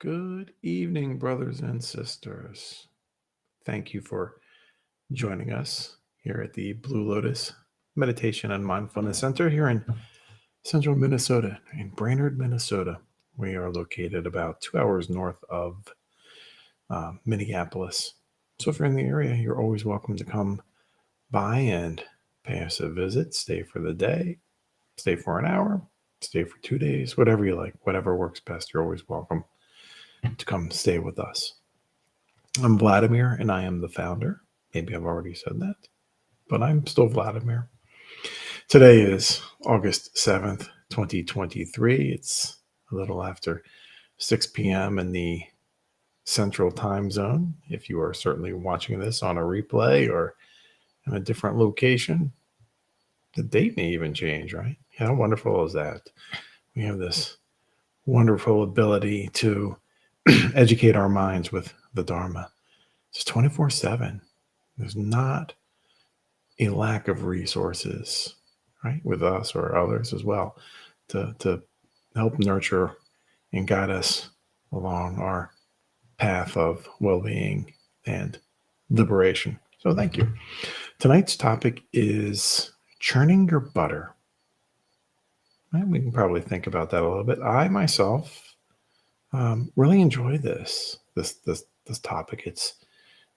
Good evening, brothers and sisters. Thank you for joining us here at the Blue Lotus Meditation and Mindfulness Center here in central Minnesota, in Brainerd, Minnesota. We are located about 2 hours north of Minneapolis. So if you're in the area, you're always welcome to come by and pay us a visit, stay for the day, stay for an hour, stay for 2 days, whatever you like, whatever works best. You're always welcome to come stay with us. I'm Vladimir, and I am the founder. Maybe I've already said that, but I'm still Vladimir. Today is August 7th, 2023. It's a little after 6 p.m. in the Central Time Zone. If you are certainly watching this on a replay or in a different location, the date may even change, right? How wonderful is that? We have this wonderful ability to educate our minds with the Dharma. It's 24/7. There's not a lack of resources, right, with us or others as well, to help nurture and guide us along our path of well-being and liberation. So thank you. Tonight's topic is churning your butter. Right? We can probably think about that a little bit. I myself really enjoy this topic.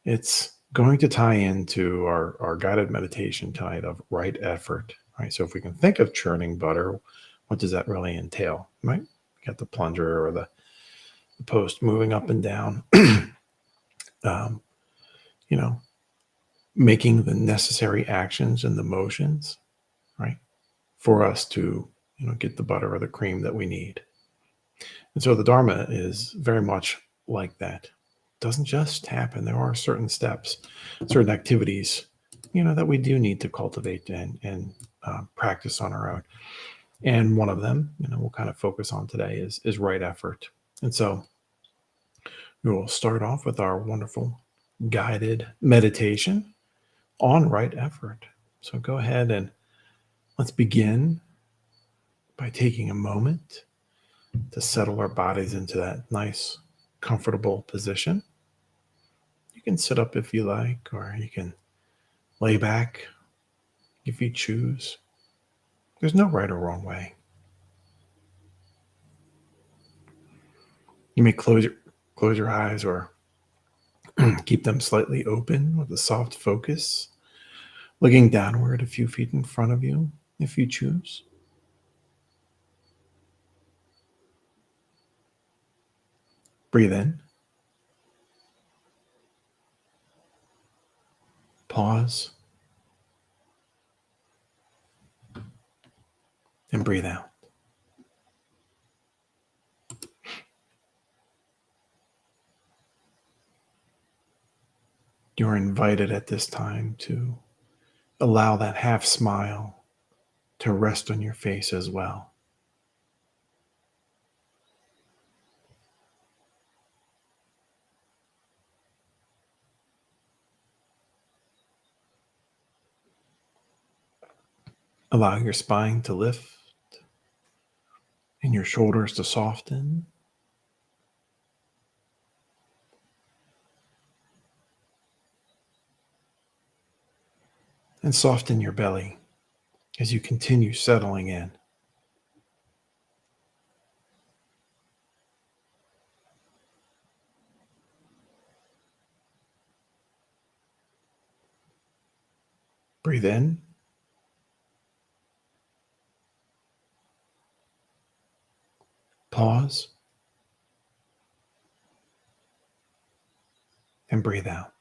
It's going to tie into our guided meditation tonight of right effort. Right. So if we can think of churning butter, what does that really entail? Right. You got the plunger or the post moving up and down. Making the necessary actions and the motions, right, for us to get the butter or the cream that we need. And so the Dharma is very much like that. It doesn't just happen. There are certain steps, certain activities, that we do need to cultivate and practice on our own. And one of them, we'll kind of focus on today is right effort. And so we will start off with our wonderful guided meditation on right effort. So go ahead and let's begin by taking a moment to settle our bodies into that nice, comfortable position. You can sit up if you like, or you can lay back if you choose. There's no right or wrong way. You may close your eyes or keep them slightly open with a soft focus, looking downward a few feet in front of you if you choose. Breathe in. Pause. And breathe out. You're invited at this time to allow that half smile to rest on your face as well. Allow your spine to lift and your shoulders to soften. And soften your belly as you continue settling in. Breathe in. Pause. And breathe out.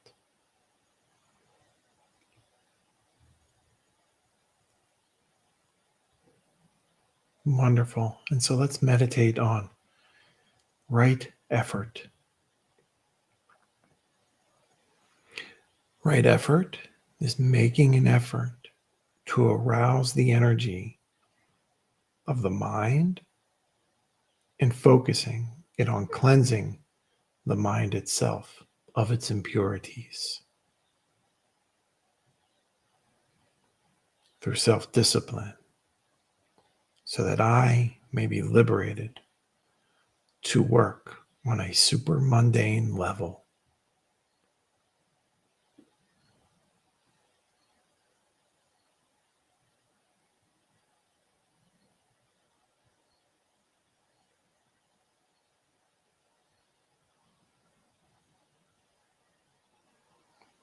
Wonderful. And so let's meditate on right effort. Right effort is making an effort to arouse the energy of the mind and focusing it on cleansing the mind itself of its impurities through self-discipline, so that I may be liberated to work on a super mundane level.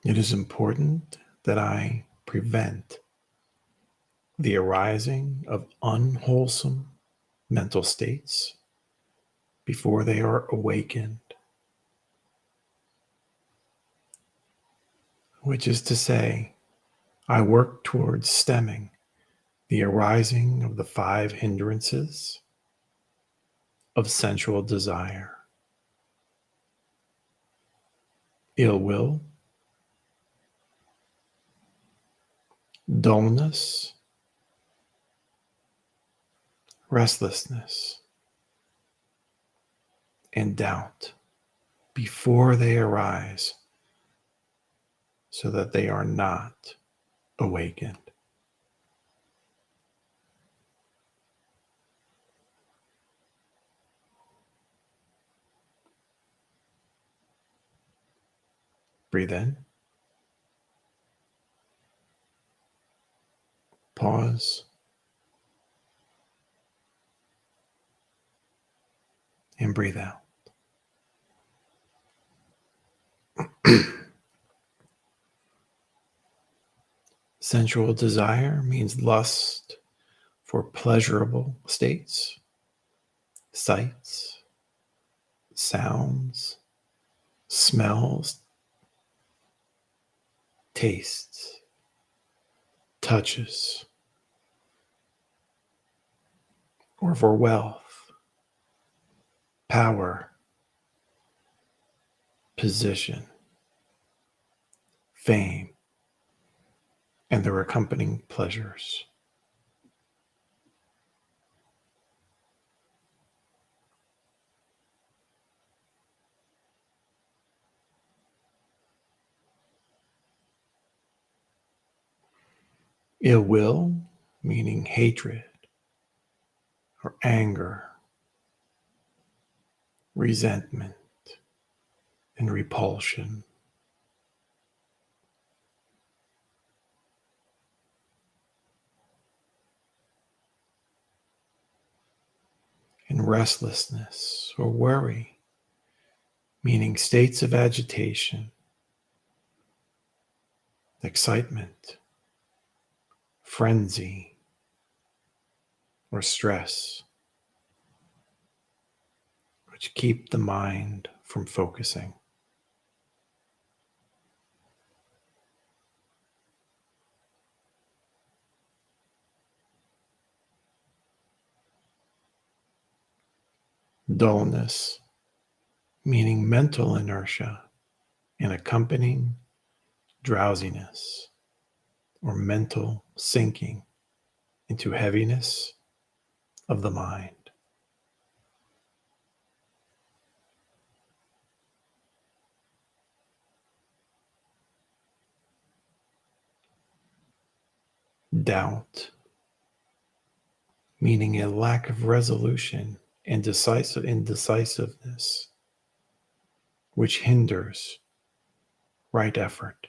It is important that I prevent the arising of unwholesome mental states before they are awakened, which is to say, I work towards stemming the arising of the 5 hindrances of sensual desire: ill will, dullness, restlessness, and doubt before they arise, so that they are not awakened. Breathe in, pause, and breathe out. Sensual desire means lust for pleasurable states, sights, sounds, smells, tastes, touches, or for wealth, power, position, fame, and their accompanying pleasures. Ill will, meaning hatred or anger, resentment, and repulsion. And restlessness or worry, meaning states of agitation, excitement, frenzy, or stress, which keep the mind from focusing. Dullness, meaning mental inertia and accompanying drowsiness or mental sinking into heaviness of the mind. Doubt, meaning a lack of resolution and indecisiveness, which hinders right effort.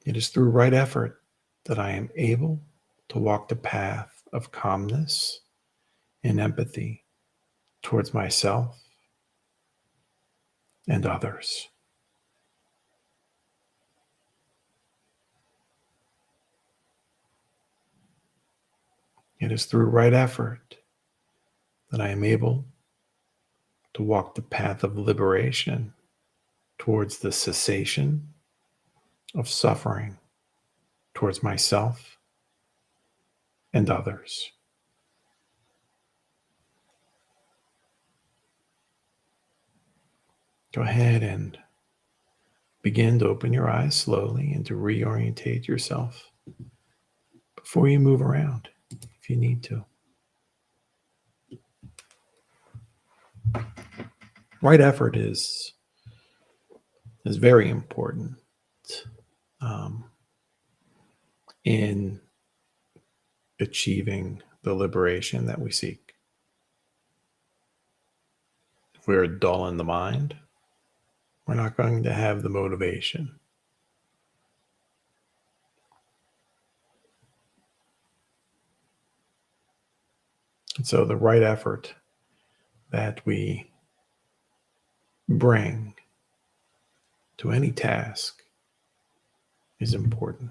It is through right effort that I am able to walk the path of calmness and empathy towards myself and others. It is through right effort that I am able to walk the path of liberation towards the cessation of suffering towards myself and others. Go ahead and begin to open your eyes slowly and to reorientate yourself before you move around if you need to. Right effort is very important in achieving the liberation that we seek. If we are dull in the mind, we're not going to have the motivation. And so the right effort that we bring to any task is important.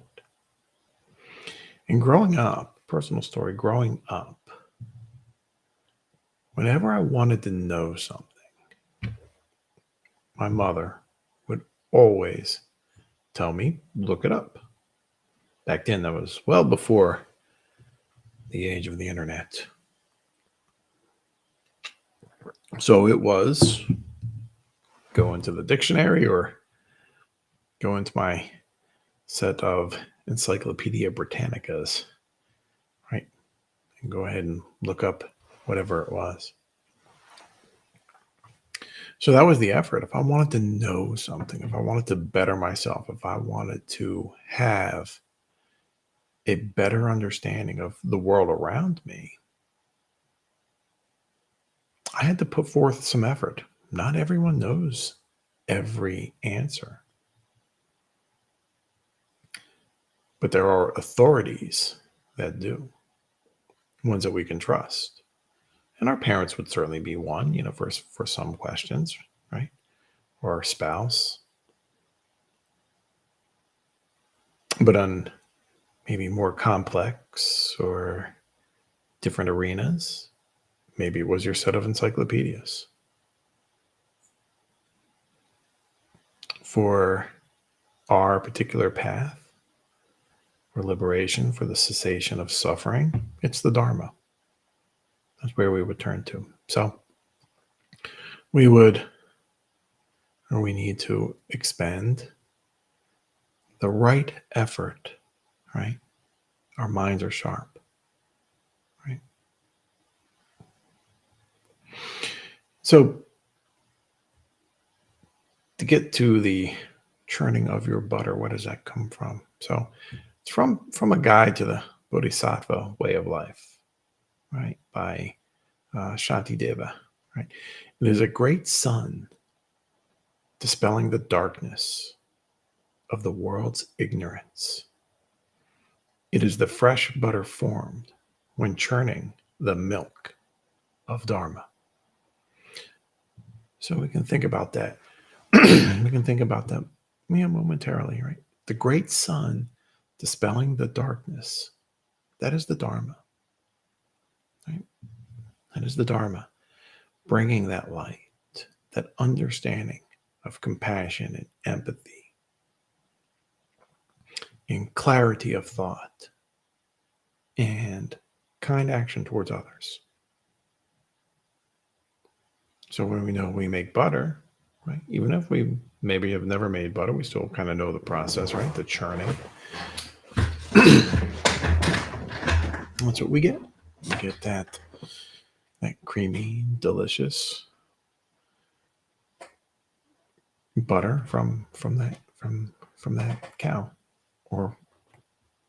And growing up, personal story, growing up, whenever I wanted to know something, my mother would always tell me, look it up. Back then, that was well before the age of the internet. So it was go into the dictionary or go into my set of Encyclopedia Britannicas, right? And go ahead and look up whatever it was. So that was the effort. If I wanted to know something, if I wanted to better myself, if I wanted to have a better understanding of the world around me, I had to put forth some effort. Not everyone knows every answer. But there are authorities that do, ones that we can trust. And our parents would certainly be one, for some questions, right? Or our spouse. But on maybe more complex or different arenas, maybe it was your set of encyclopedias. For our particular path, for liberation, for the cessation of suffering, it's the Dharma. That's where we would turn to. So we need to expend the right effort, right? Our minds are sharp, right? So to get to the churning of your butter, where does that come from? So it's from a guide to the Bodhisattva way of life, right? By Shantideva, right? It is a great sun dispelling the darkness of the world's ignorance. It is the fresh butter formed when churning the milk of Dharma. So we can think about that. We can think about that momentarily, right? The great sun dispelling the darkness. That is the Dharma, right? That is the Dharma, bringing that light, that understanding of compassion and empathy, and clarity of thought, and kind action towards others. So when we know we make butter, right? Even if we maybe have never made butter, we still kind of know the process, right? The churning. That's what we get. We get that creamy, delicious butter from that cow or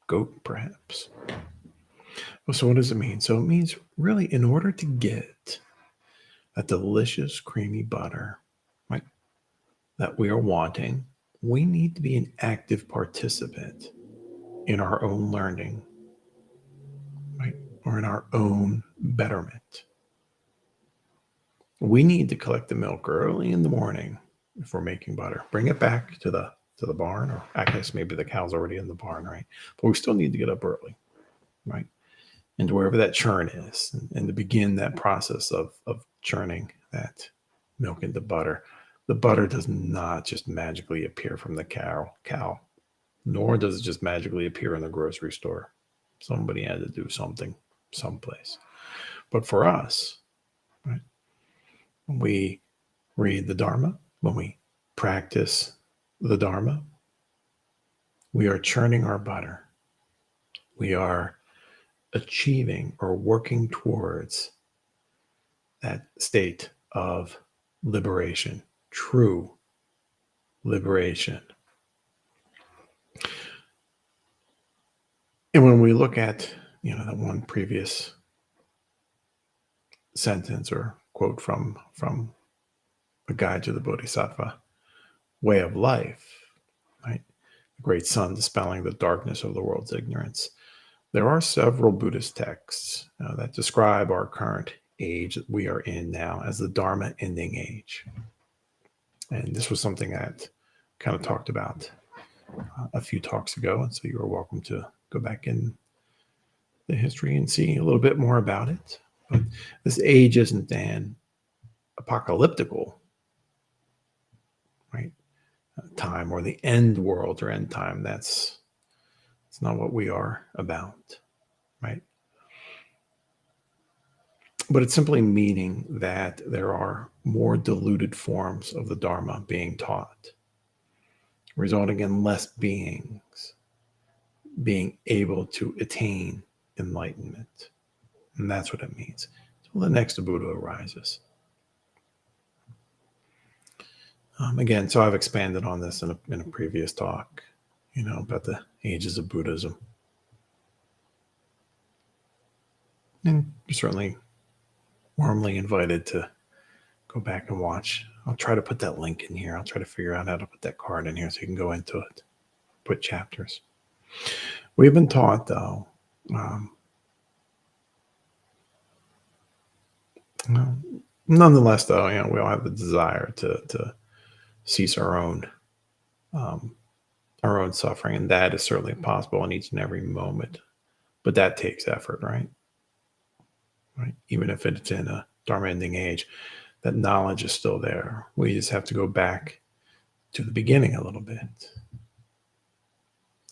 goat, perhaps. Well, so what does it mean? So it means really, in order to get that delicious, creamy butter, right, that we are wanting, we need to be an active participant in our own learning, right, or in our own betterment. We need to collect the milk early in the morning if we're making butter. Bring it back to the barn, or I guess maybe the cow's already in the barn, right? But we still need to get up early, right? And wherever that churn is, and to begin that process of churning that milk into butter. The butter does not just magically appear from the cow, nor does it just magically appear in the grocery store. Somebody had to do something someplace. But for us, right, when we read the Dharma, when we practice the Dharma, we are churning our butter. We are achieving or working towards that state of liberation, true liberation. And when we look at that one previous sentence or quote from A Guide to the Bodhisattva Way of Life, right? The great sun dispelling the darkness of the world's ignorance. There are several Buddhist texts that describe our current age that we are in now as the Dharma ending age. And this was something that kind of talked about a few talks ago. And so you are welcome to go back in the history and see a little bit more about it. But this age isn't an apocalyptical, right, time or the end world or end time. That's not what we are about, right? But it's simply meaning that there are more diluted forms of the Dharma being taught, resulting in less beings being able to attain enlightenment. And that's what it means. So the next Buddha arises. Again, so I've expanded on this in a previous talk, about the ages of Buddhism. And you're certainly warmly invited to go back and watch. I'll try to put that link in here. I'll try to figure out how to put that card in here so you can go into it, put chapters. We've been taught, though, nonetheless, though, we all have the desire to cease our own suffering, and that is certainly possible in each and every moment. But that takes effort, right? Right? Even if it's in a Dharma ending age, that knowledge is still there. We just have to go back to the beginning a little bit.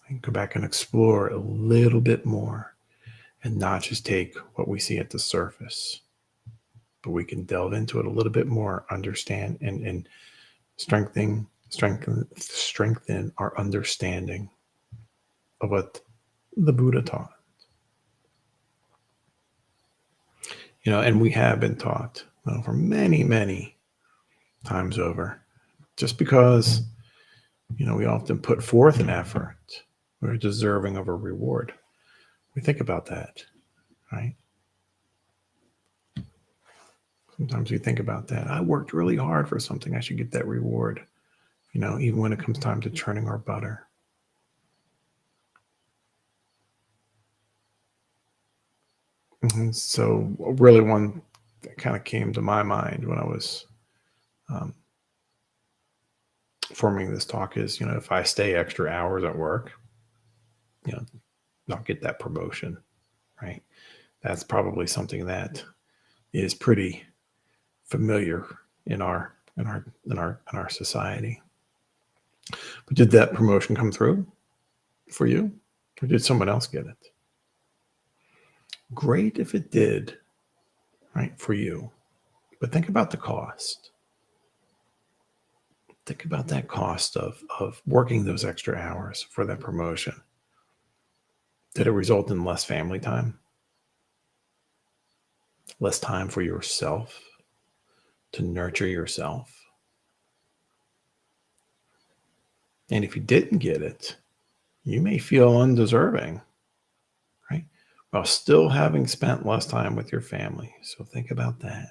And go back and explore a little bit more and not just take what we see at the surface, but we can delve into it a little bit more, understand and strengthen our understanding of what the Buddha taught. And we have been taught for many, many times over, just because, we often put forth an effort, we're deserving of a reward. We think about that, right? Sometimes we think about that. I worked really hard for something. I should get that reward, even when it comes time to churning our butter. And so really one that kind of came to my mind when I was forming this talk is, if I stay extra hours at work, I'll get that promotion, right? That's probably something that is pretty familiar in our society. But did that promotion come through for you, or did someone else get it? Great if it did, right, for you. But think about the cost. Think about that cost of working those extra hours for that promotion. Did it result in less family time? Less time for yourself to nurture yourself? And if you didn't get it, you may feel undeserving, right? While still having spent less time with your family. So think about that.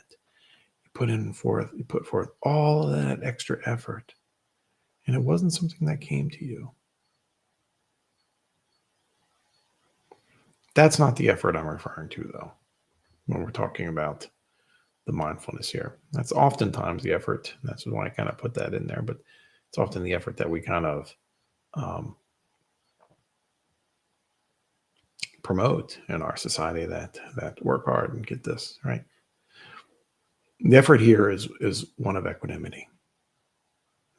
You put forth all of that extra effort, and it wasn't something that came to you. That's not the effort I'm referring to, though, when we're talking about the mindfulness here. That's oftentimes the effort. That's why I kind of put that in there, but it's often the effort that we kind of promote in our society that work hard and get this, right? The effort here is one of equanimity,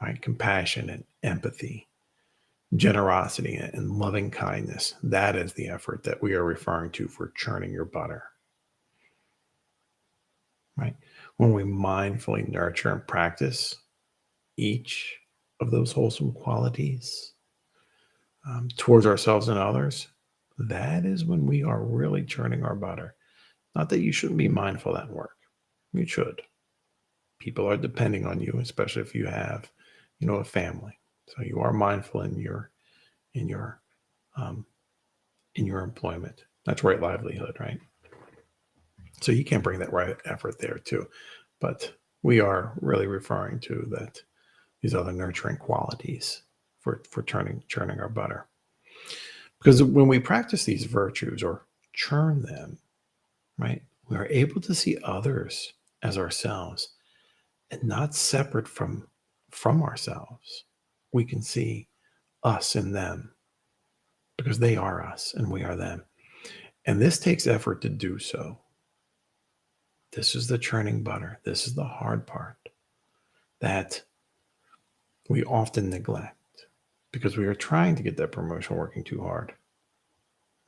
right? Compassion and empathy, generosity and loving kindness. That is the effort that we are referring to for churning your butter, right? When we mindfully nurture and practice each of those wholesome qualities towards ourselves and others, that is when we are really churning our butter. Not that you shouldn't be mindful at work. You should. People are depending on you, especially if you have, a family. So you are mindful in your employment. That's right livelihood, right? So you can't bring that right effort there too. But we are really referring to that these other nurturing qualities for churning our butter. Because when we practice these virtues or churn them, right, we are able to see others as ourselves and not separate from ourselves. We can see us in them because they are us and we are them. And this takes effort to do so. This is the churning butter. This is the hard part that we often neglect because we are trying to get that promotion working too hard.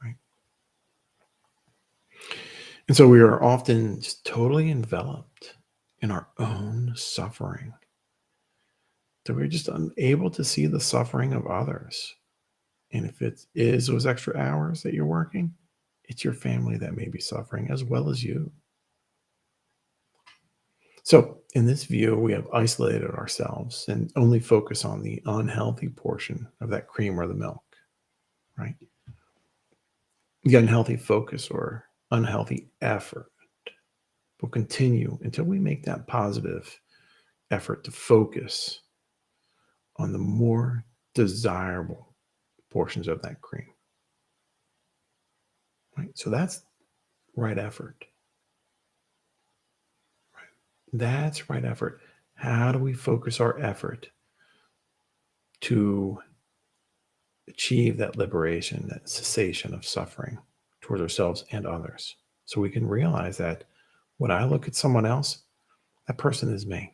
Right? And so we are often just totally enveloped in our own suffering. So we're just unable to see the suffering of others. And if it is those extra hours that you're working, it's your family that may be suffering as well as you. So in this view, we have isolated ourselves and only focus on the unhealthy portion of that cream or the milk, right? The unhealthy focus or unhealthy effort will continue until we make that positive effort to focus on the more desirable portions of that cream. Right? So that's right effort. Right? That's right effort. How do we focus our effort to achieve that liberation, that cessation of suffering towards ourselves and others? So we can realize that when I look at someone else, that person is me.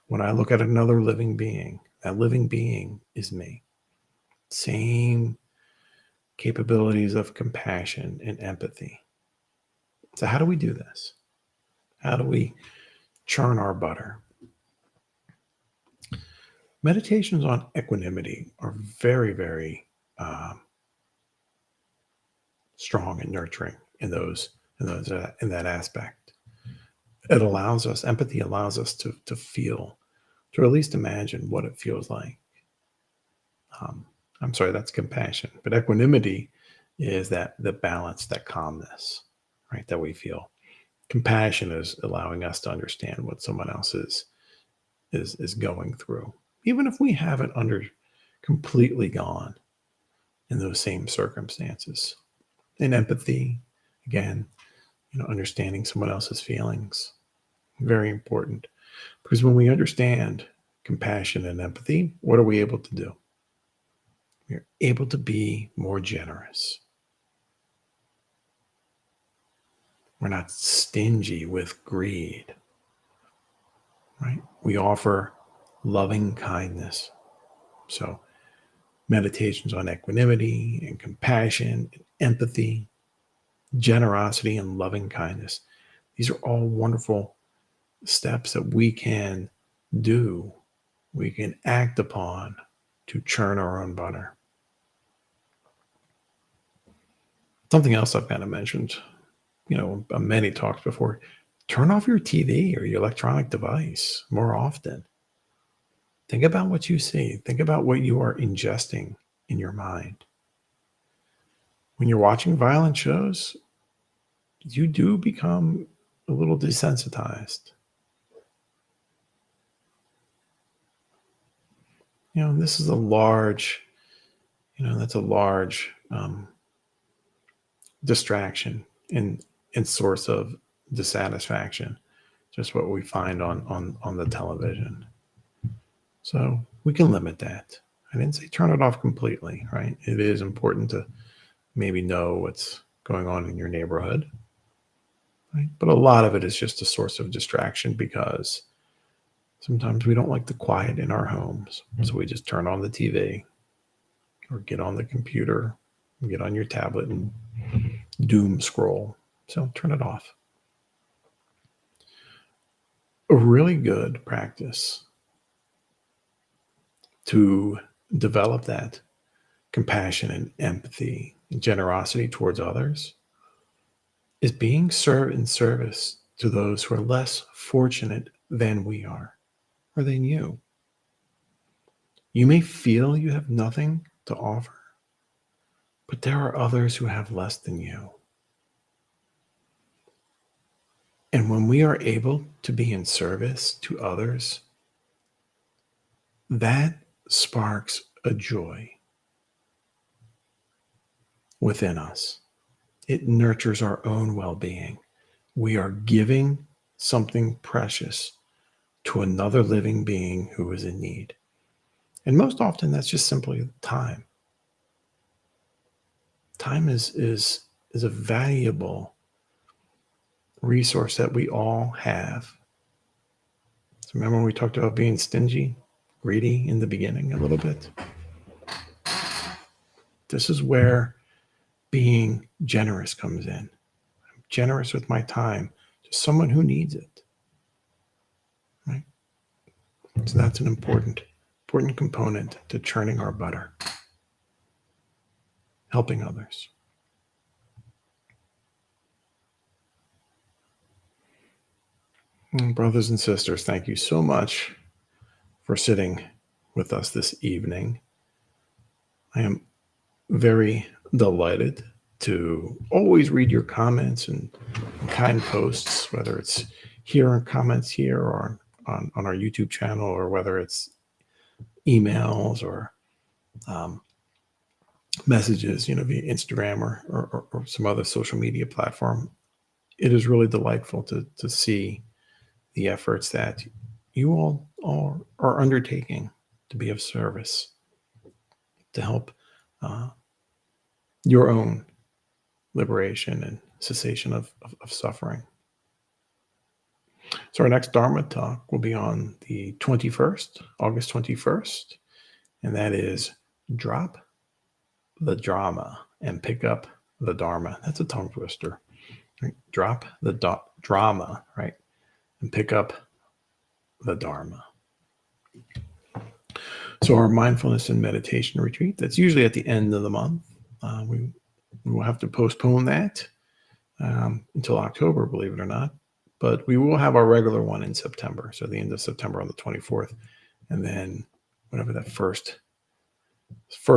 When I look at another living being, that living being is me. Same capabilities of compassion and empathy. So how do we do this? How do we churn our butter? Meditations on equanimity are very, very strong and nurturing in that aspect. It allows us, empathy allows us to feel, to at least imagine what it feels like. I'm sorry, that's compassion. But equanimity is that the balance, that calmness, right, that we feel. Compassion is allowing us to understand what someone else is going through, even if we haven't completely gone in those same circumstances. And empathy, again, understanding someone else's feelings, very important. Because when we understand compassion and empathy, what are we able to do? We're able to be more generous. We're not stingy with greed, right? We offer loving kindness. So meditations on equanimity and compassion and empathy, generosity and loving kindness. These are all wonderful steps that we can do, we can act upon to churn our own butter. Something else I've kind of mentioned, many talks before, turn off your TV or your electronic device more often. Think about what you see. Think about what you are ingesting in your mind. When you're watching violent shows, you do become a little desensitized. This is a large, that's a large distraction and source of dissatisfaction. Just what we find on the television. So we can limit that. I didn't say turn it off completely, right? It is important to maybe know what's going on in your neighborhood, right? But a lot of it is just a source of distraction because sometimes we don't like the quiet in our homes. So we just turn on the TV or get on the computer, get on your tablet and doom scroll. So turn it off. A really good practice to develop that compassion and empathy and generosity towards others is being in service to those who are less fortunate than we are or than you. You may feel you have nothing to offer, but there are others who have less than you. And when we are able to be in service to others, that sparks a joy within us. It nurtures our own well-being. We are giving something precious to another living being who is in need. And most often that's just simply time. Time is a valuable resource that we all have. So remember when we talked about being stingy, greedy in the beginning a little bit? This is where being generous comes in. I'm generous with my time to someone who needs it. Right? So that's an important component to churning our butter, helping others. Brothers and sisters, thank you so much for sitting with us this evening. I am very delighted to always read your comments and kind posts, whether it's here in comments here or on our YouTube channel, or whether it's emails or messages, via Instagram or some other social media platform. It is really delightful to see the efforts that you all are undertaking to be of service, to help your own liberation and cessation of suffering. So our next Dharma talk will be on the 21st, August 21st, and that is drop the drama and pick up the Dharma. That's a tongue twister. Right? Drop the drama, right? And pick up the Dharma. So our mindfulness and meditation retreat, that's usually at the end of the month. We will have to postpone that until October, believe it or not. But we will have our regular one in September. So the end of September on the 24th. And then whatever that first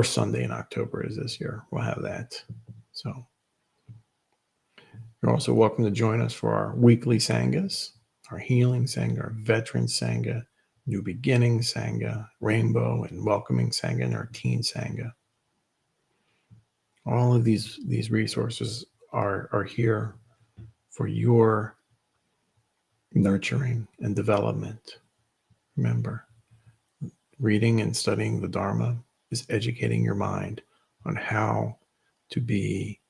Sunday in October is this year, we'll have that. So you're also welcome to join us for our weekly Sanghas, our healing Sangha, our veteran Sangha, new beginning Sangha, rainbow and welcoming Sangha, and our teen Sangha. All of these resources are here for your nurturing and development. Remember, reading and studying the Dharma is educating your mind on how to be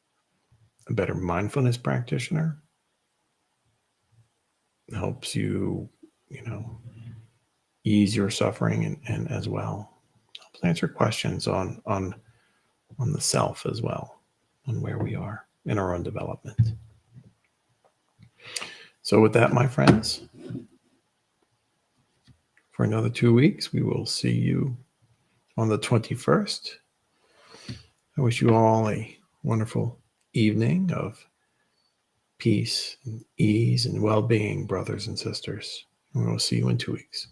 a better mindfulness practitioner. It helps you, ease your suffering and as well helps answer questions on the self as well, on where we are in our own development. So with that, my friends, for another 2 weeks, we will see you on the 21st. I wish you all a wonderful evening of peace and ease and well-being, brothers and sisters. And we will see you in 2 weeks.